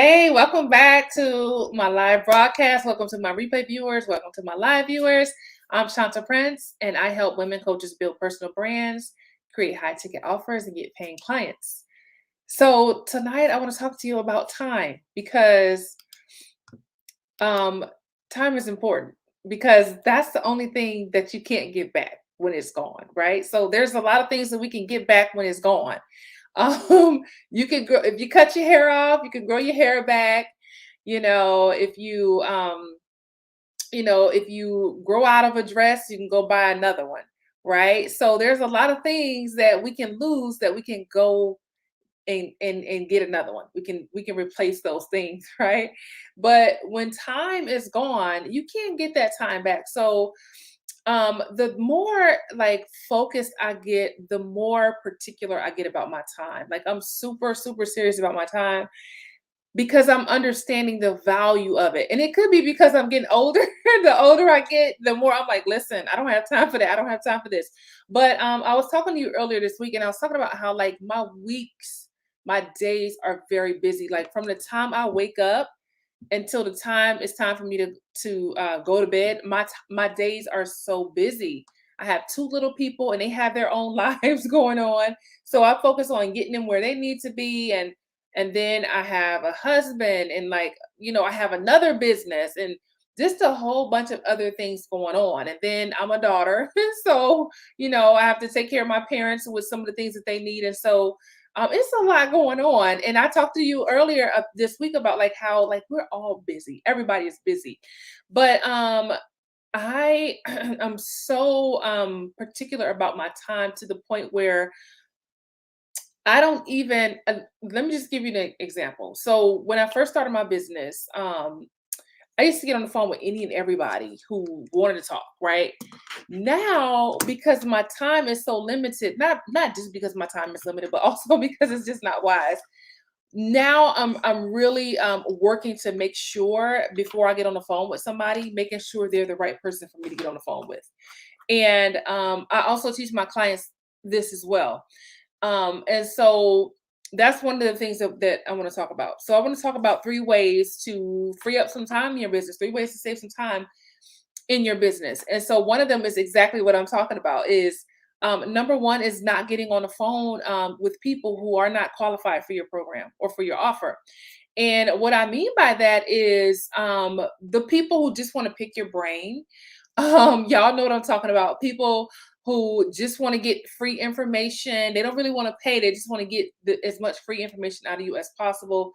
Hey, welcome back to my live broadcast. Welcome to my replay viewers. Welcome to my live viewers. I'm Shanta Prince, and I help women coaches build personal brands, create high ticket offers, and get paying clients. So tonight, I want to talk to you about time because um, time is important because that's the only thing that you can't get back when it's gone, right? So there's a lot of things that we can get back when it's gone. Um, you can grow if you cut your hair off, you can grow your hair back. You know, if you grow out of a dress, you can go buy another one, right? So there's a lot of things that we can lose that we can go and get another one. We can replace those things, right? But when time is gone, you can't get that time back. So the more like focused I get, the more particular I get about my time. Like I'm super super serious about my time because I'm understanding the value of it. And it could be because I'm getting older. The older I get, the more I'm like, listen, I don't have time for that. I don't have time for this. But I was talking to you earlier this week and I was talking about how like my weeks, my days are very busy. Like from the time I wake up until the time it's time for me to go to bed, my days are so busy. I have two little people and they have their own lives going on, so I focus on getting them where they need to be, and then I have a husband and like I have another business and just a whole bunch of other things going on, and then I'm a daughter, so I have to take care of my parents with some of the things that they need, and so it's a lot going on. And I talked to you earlier this week about like how like we're all busy. Everybody is busy. But I am so particular about my time to the point where I don't even let me just give you an example. So when I first started my business, I used to get on the phone with any and everybody who wanted to talk, right? Now, because my time is so limited, not just because my time is limited, but also because it's just not wise. Now I'm really working to make sure before I get on the phone with somebody, making sure they're the right person for me to get on the phone with. And I also teach my clients this as well. And so that's one of the things that I want to talk about. So I want to talk about 3 ways to free up some time in your business, 3 ways to save some time in your business. And so one of them is exactly what I'm talking about is number one is not getting on the phone with people who are not qualified for your program or for your offer. And what I mean by that is the people who just want to pick your brain. Y'all know what I'm talking about. People who just want to get free information. They don't really want to pay. They just want to get as much free information out of you as possible.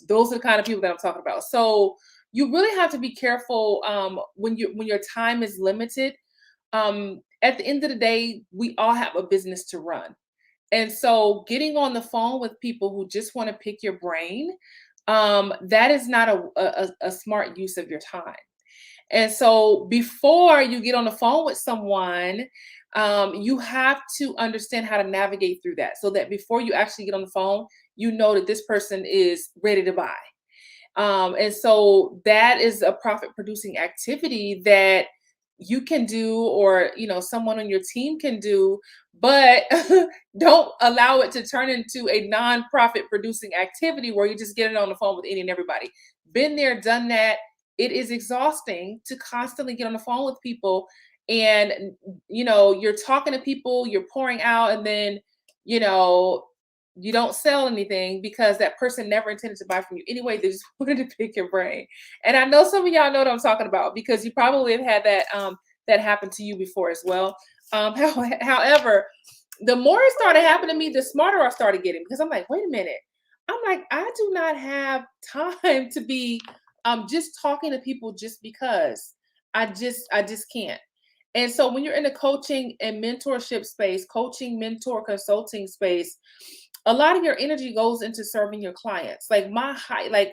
Those are the kind of people that I'm talking about. So you really have to be careful when your time is limited. At the end of the day, we all have a business to run. And so getting on the phone with people who just want to pick your brain, that is not a smart use of your time. And so before you get on the phone with someone, you have to understand how to navigate through that so that before you actually get on the phone, you know that this person is ready to buy. And so that is a profit producing activity that you can do, or someone on your team can do, but don't allow it to turn into a non-profit producing activity where you're just getting on the phone with any and everybody. Been there, done that. It is exhausting to constantly get on the phone with people, and you're talking to people, you're pouring out, and then you know you don't sell anything because that person never intended to buy from you anyway. They just wanted to pick your brain. And I know some of y'all know what I'm talking about because you probably have had that happen to you before as well. However, the more it started happening to me, the smarter I started getting because I'm like, wait a minute. I'm like, I do not have time to be just talking to people just because I just can't. And so when you're in the coaching and mentorship space, coaching, mentor, consulting space, a lot of your energy goes into serving your clients. Like my high, like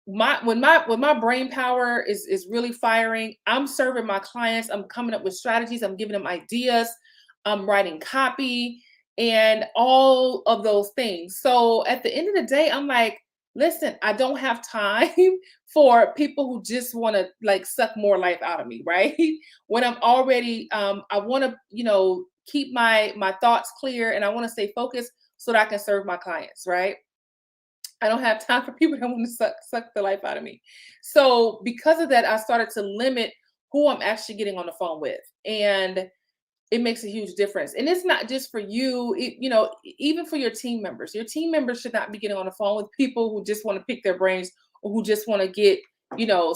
my brain power is really firing, I'm serving my clients, I'm coming up with strategies, I'm giving them ideas, I'm writing copy and all of those things. So at the end of the day, I'm like, listen, I don't have time for people who just want to like suck more life out of me, right? When I'm already I want to, keep my thoughts clear and I want to stay focused so that I can serve my clients, right? I don't have time for people that want to suck the life out of me. So because of that, I started to limit who I'm actually getting on the phone with. And it makes a huge difference. And it's not just for you, even for your team members. Your team members should not be getting on the phone with people who just want to pick their brains or who just want to get,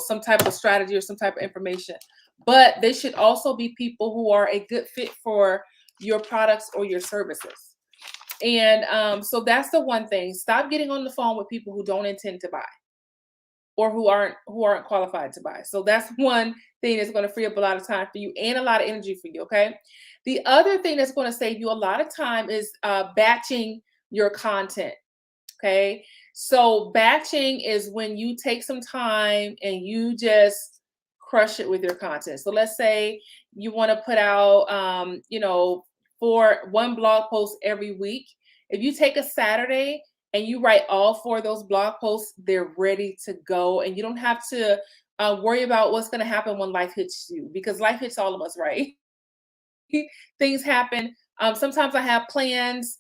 some type of strategy or some type of information. But they should also be people who are a good fit for your products or your services. And so that's the one thing. Stop getting on the phone with people who don't intend to buy or who aren't qualified to buy. So that's one thing that's going to free up a lot of time for you and a lot of energy for you. Okay. The other thing that's going to save you a lot of time is batching your content. Okay. So batching is when you take some time and you just crush it with your content. So let's say you want to put out, for one blog post every week. If you take a Saturday and you write all four of those blog posts, they're ready to go. And you don't have to worry about what's going to happen when life hits you, because life hits all of us, right? Things happen. Sometimes I have plans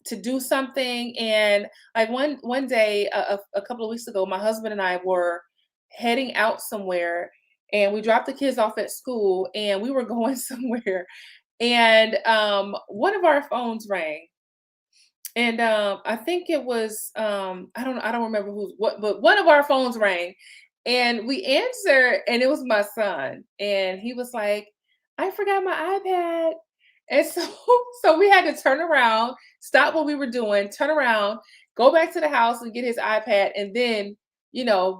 to do something, and like one day a couple of weeks ago, my husband and I were heading out somewhere, and we dropped the kids off at school, and we were going somewhere, and one of our phones rang, and I think it was I don't remember who's what, but one of our phones rang, and we answered, and it was my son, and he was like, "I forgot my iPad." And so so we had to turn around, stop what we were doing, turn around, go back to the house and get his iPad, and then,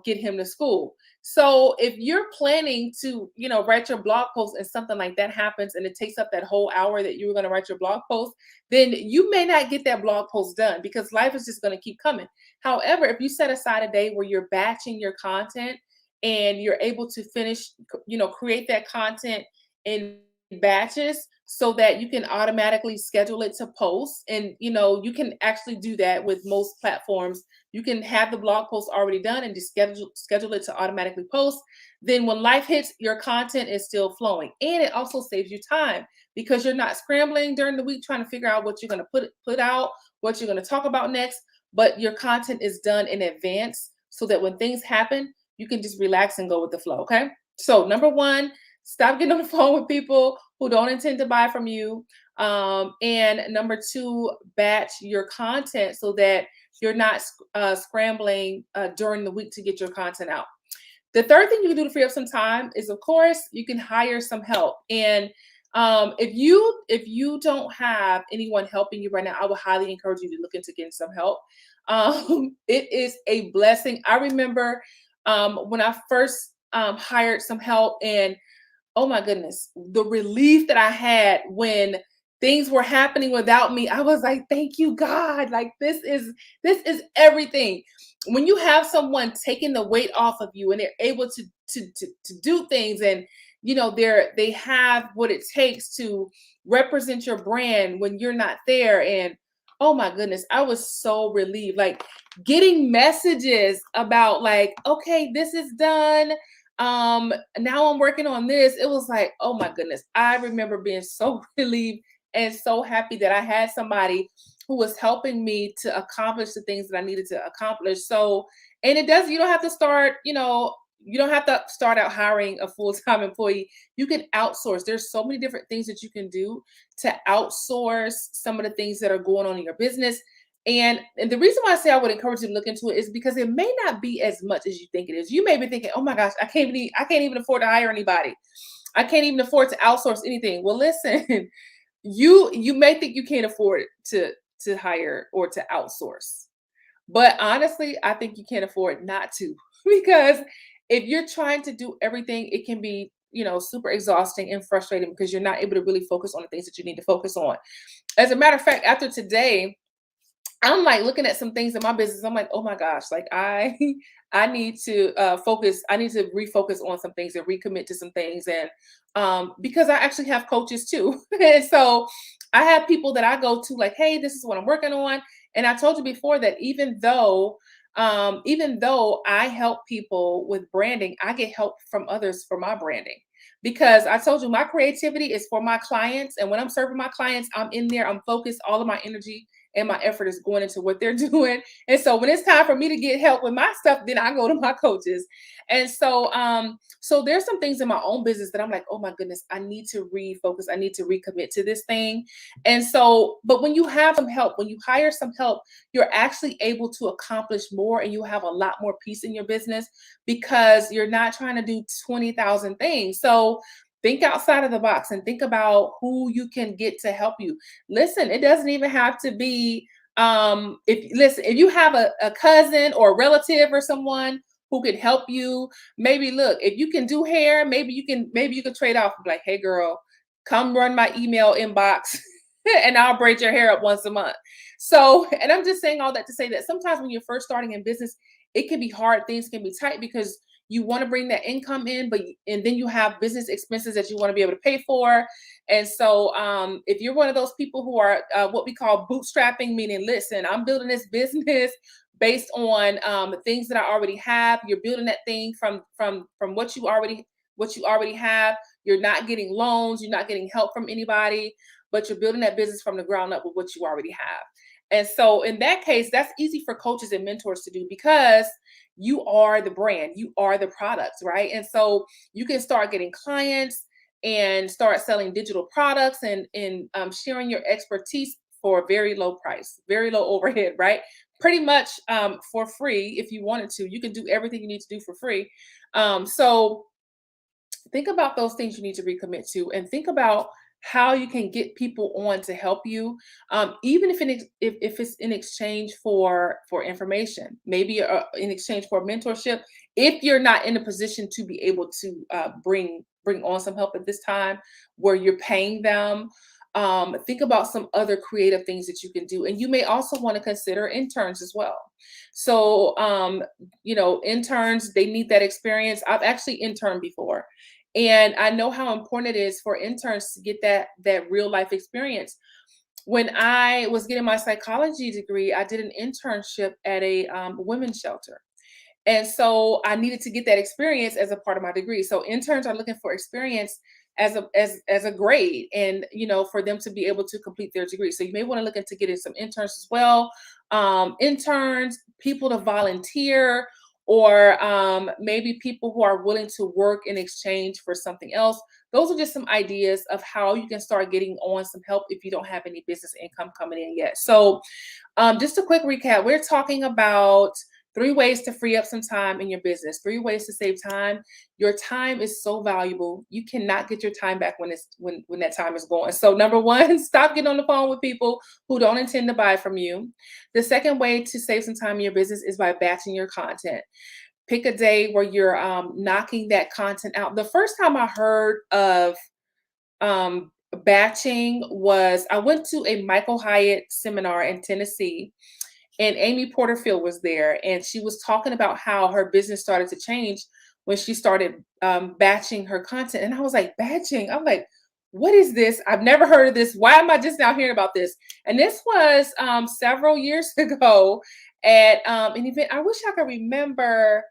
get him to school. So if you're planning to, write your blog post and something like that happens and it takes up that whole hour that you were going to write your blog post, then you may not get that blog post done because life is just going to keep coming. However, if you set aside a day where you're batching your content and you're able to finish, create that content in batches so that you can automatically schedule it to post, and you can actually do that with most platforms. You can have the blog post already done and just schedule it to automatically post. Then when life hits, your content is still flowing, and it also saves you time because you're not scrambling during the week trying to figure out what you're going to put out, what you're going to talk about next, but your content is done in advance so that when things happen, you can just relax and go with the flow. Okay. So number one, stop getting on the phone with people who don't intend to buy from you. And number two, batch your content so that you're not scrambling during the week to get your content out. The third thing you can do to free up some time is, of course, you can hire some help. And if you don't have anyone helping you right now, I would highly encourage you to look into getting some help. It is a blessing. I remember when I first hired some help, and oh my goodness, the relief that I had when things were happening without me. I was like, thank you, God. Like this is everything. When you have someone taking the weight off of you and they're able to do things, and they have what it takes to represent your brand when you're not there. And oh my goodness, I was so relieved. Like getting messages about like, okay, this is done, now I'm working on this. It was like, oh my goodness, I remember being so relieved and so happy that I had somebody who was helping me to accomplish the things that I needed to accomplish. So, and you don't have to start, you don't have to start out hiring a full-time employee. You can outsource. There's so many different things that you can do to outsource some of the things that are going on in your business. And the reason why I say I would encourage you to look into it is because it may not be as much as you think it is. You may be thinking, "Oh my gosh, I can't even afford to hire anybody. I can't even afford to outsource anything." Well, listen, you may think you can't afford to hire or to outsource. But honestly, I think you can't afford not to because if you're trying to do everything, it can be, super exhausting and frustrating because you're not able to really focus on the things that you need to focus on. As a matter of fact, after today, I'm like looking at some things in my business. I'm like, oh my gosh, like I I need to focus. I need to refocus on some things and recommit to some things. And because I actually have coaches too. And so I have people that I go to like, hey, this is what I'm working on. And I told you before that even though I help people with branding, I get help from others for my branding. Because I told you my creativity is for my clients. And when I'm serving my clients, I'm in there, I'm focused, all of my energy and my effort is going into what they're doing. And so when it's time for me to get help with my stuff, then I go to my coaches. And so there's some things in my own business that I'm like, oh my goodness, I need to refocus. I need to recommit to this thing. And so, but when you have some help, when you hire some help, you're actually able to accomplish more and you have a lot more peace in your business because you're not trying to do 20,000 things. So think outside of the box and think about who you can get to help you. Listen, it doesn't even have to be if you have a cousin or a relative or someone who could help you, maybe look, if you can do hair, maybe you can trade off like, hey girl, come run my email inbox and I'll braid your hair up once a month. So, and I'm just saying all that to say that sometimes when you're first starting in business, it can be hard, things can be tight because you want to bring that income in, and then you have business expenses that you want to be able to pay for. And so, if you're one of those people who are what we call bootstrapping, meaning, listen, I'm building this business based on things that I already have. You're building that thing from what you already have. You're not getting loans. You're not getting help from anybody, but you're building that business from the ground up with what you already have. And so, in that case, that's easy for coaches and mentors to do because you are the brand, you are the product, right? And so you can start getting clients and start selling digital products and sharing your expertise for a very low price, very low overhead, right? Pretty much for free if you wanted to. You can do everything you need to do for free. So think about those things you need to recommit to and think about how you can get people on to help you, even if it's in exchange for information, maybe in exchange for mentorship. If you're not in a position to be able to bring on some help at this time where you're paying them, think about some other creative things that you can do. And you may also want to consider interns as well. So interns, they need that experience. I've actually interned before, and I know how important it is for interns to get that real life experience. When I was getting my psychology degree, I did an internship at a women's shelter. And so I needed to get that experience as a part of my degree. So interns are looking for experience as a grade, and for them to be able to complete their degree. So you may want to look into getting some interns as well. Interns, people to volunteer, or maybe people who are willing to work in exchange for something else. Those are just some ideas of how you can start getting on some help if you don't have any business income coming in yet. So just a quick recap, we're talking about 3 ways to free up some time in your business, 3 ways to save time. Your time is so valuable. You cannot get your time back when that time is gone. So number one, stop getting on the phone with people who don't intend to buy from you. The second way to save some time in your business is by batching your content. Pick a day where you're knocking that content out. The first time I heard of batching was I went to a Michael Hyatt seminar in Tennessee, and Amy Porterfield was there, and she was talking about how her business started to change when she started batching her content. And I was like, batching? I'm like, what is this? I've never heard of this. Why am I just now hearing about this? And this was several years ago at an event. I wish I could remember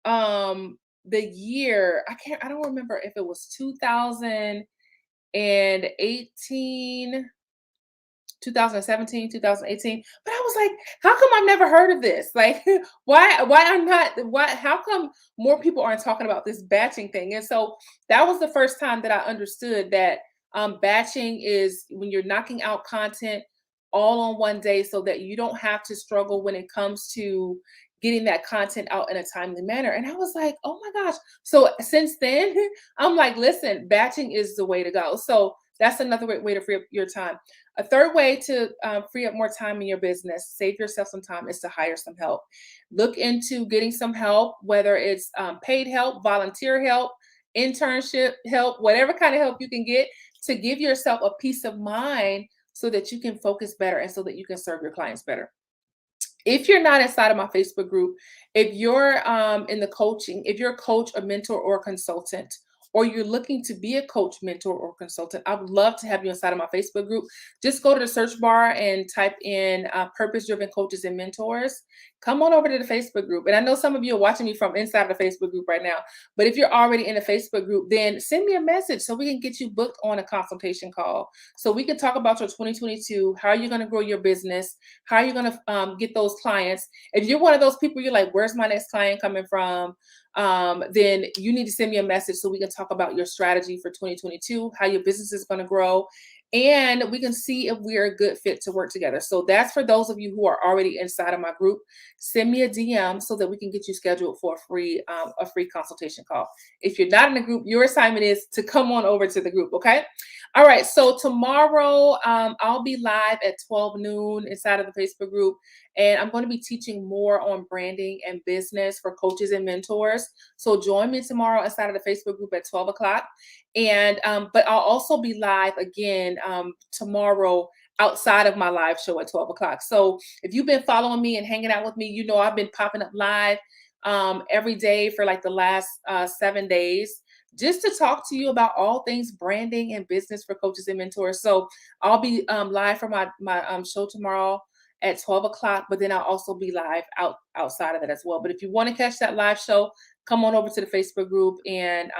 the year. I don't remember if it was 2018, 2017, 2018. But I was like, how come I've never heard of this? Like, how come more people aren't talking about this batching thing? And so that was the first time that I understood that batching is when you're knocking out content all on one day so that you don't have to struggle when it comes to getting that content out in a timely manner. And I was like, oh my gosh. So since then, I'm like, listen, batching is the way to go. So that's another way to free up your time. A third way to free up more time in your business, save yourself some time, is to hire some help. Look into getting some help, whether it's paid help, volunteer help, internship help, whatever kind of help you can get to give yourself a peace of mind so that you can focus better and so that you can serve your clients better. If you're not inside of my Facebook group, if you're in the coaching, if you're a coach, a mentor, or a consultant, or you're looking to be a coach, mentor, or consultant, I would love to have you inside of my Facebook group. Just go to the search bar and type in Purpose Driven Coaches and Mentors. Come on over to the Facebook group. And I know some of you are watching me from inside of the Facebook group right now, but if you're already in a Facebook group, then send me a message so we can get you booked on a consultation call. So we can talk about your 2022, how you're going to grow your business, how you're going to get those clients. If you're one of those people, you're like, where's my next client coming from? Then you need to send me a message so we can talk about your strategy for 2022, how your business is going to grow, and we can see if we're a good fit to work together. So that's for those of you who are already inside of my group. Send me a DM so that we can get you scheduled for a free consultation call. If you're not in the group, your assignment is to come on over to the group. Okay. All right. So tomorrow, I'll be live at 12 noon inside of the Facebook group, and I'm going to be teaching more on branding and business for coaches and mentors. So join me tomorrow inside of the Facebook group at 12 o'clock. And but I'll also be live again tomorrow outside of my live show at 12 o'clock. So if you've been following me and hanging out with me, you know I've been popping up live every day for like the last 7 days, just to talk to you about all things branding and business for coaches and mentors. So I'll be live for my show tomorrow at 12 o'clock, but then I'll also be live outside of that as well. But if you want to catch that live show, come on over to the Facebook group and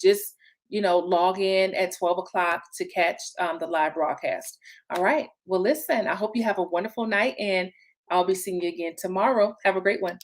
just log in at 12 o'clock to catch the live broadcast. All right. Well, listen, I hope you have a wonderful night, and I'll be seeing you again tomorrow. Have a great one.